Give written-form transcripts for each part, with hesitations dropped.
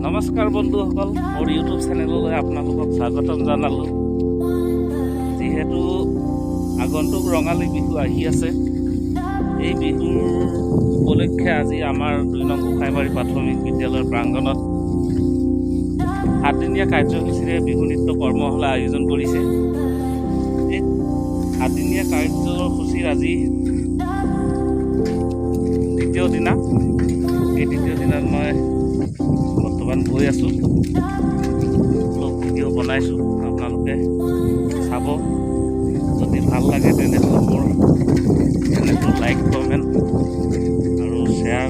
নমস্কাৰ বন্ধুসকল, মোৰ ইউটিউব চেনেললৈ আপোনালোকক স্বাগতম জনালোঁ। যিহেতু আগন্তুক ৰঙালী বিহু আহি আছে, এই বিহুৰ উপলক্ষে আজি আমাৰ ২ নং গোসাঁইবাৰী প্ৰাথমিক বিদ্যালয়ৰ প্ৰাংগণত ৭দিনীয়া কাৰ্যসূচীৰে বিহু নৃত্য কৰ্মশালা আয়োজন কৰিছে। এই ৭দিনীয়া কাৰ্যসূচীৰ আজি দ্বিতীয় দিনা। এই দ্বিতীয় দিনত মই বৰ্তমান গৈ আছোঁ, অলপ ভিডিঅ' বনাইছোঁ, আপোনালোকে চাব। যদি ভাল লাগে তেনেহ'লে মোৰ চেনেলটো লাইক, কমেণ্ট আৰু শ্বেয়াৰ,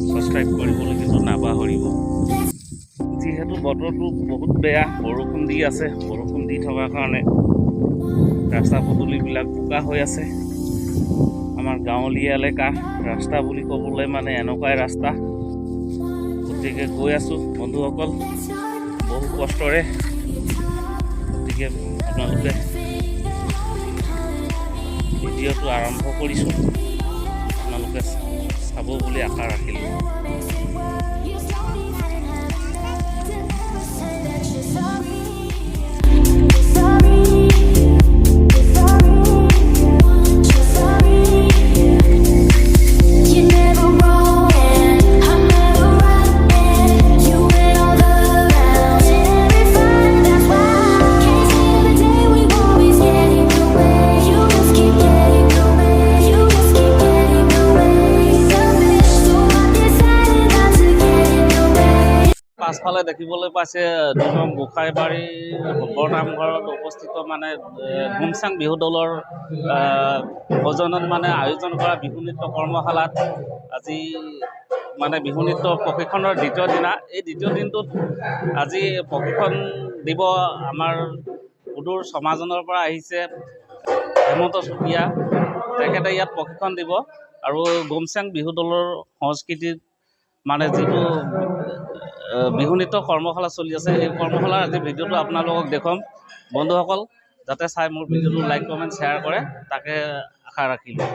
ছাবস্ক্ৰাইব কৰিবলৈ কিন্তু নাপাহৰিব। যিহেতু বতৰটো বহুত বেয়া, বৰষুণ দি আছে, বৰষুণ দি থকাৰ কাৰণে ৰাস্তা পদূলিবিলাক বোকা হৈ আছে। আমাৰ গাঁৱলীয়া এলেকা ৰাস্তা বুলি ক'বলৈ মানে এনেকুৱাই ৰাস্তা। গতিকে গৈ আছোঁ বন্ধুসকল, বহু কষ্টৰে। গতিকে আপোনালোকে ভিডিঅ'টো আৰম্ভ কৰিছোঁ, আপোনালোকে চাব বুলি আশা ৰাখিলোঁ। পাছফালে দেখিবলৈ পাইছে ২ নং গোসাঁইবাৰী বৰনামঘৰত উপস্থিত মানে গুমচাং বিহু দলৰ ভজনত মানে আয়োজন কৰা বিহু নৃত্য কৰ্মশালাত আজি মানে বিহু নৃত্য প্ৰশিক্ষণৰ দ্বিতীয় দিনা। এই দ্বিতীয় দিনটোত আজি প্ৰশিক্ষণ দিব আমাৰ সুদূৰ সমাজনৰ পৰা আহিছে হেমন্ত চুতীয়া। তেখেতে ইয়াত প্ৰশিক্ষণ দিব আৰু গুমচাং বিহু দলৰ সংস্কৃতিত মানে যিটো বিহু নৃত্য কৰ্মশালা চলি আছে, এই কৰ্মশালাৰ আজি ভিডিঅ'টো আপোনালোকক দেখুৱাম। বন্ধুসকল যাতে চাই মোৰ ভিডিঅ'টো লাইক, কমেণ্ট, শ্বেয়াৰ কৰে, তাকে আশা ৰাখিলোঁ।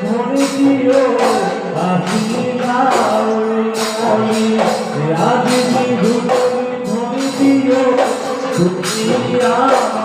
ধরে দিও আশীর্বাদ আজ বিহু ধরে দিও Chutia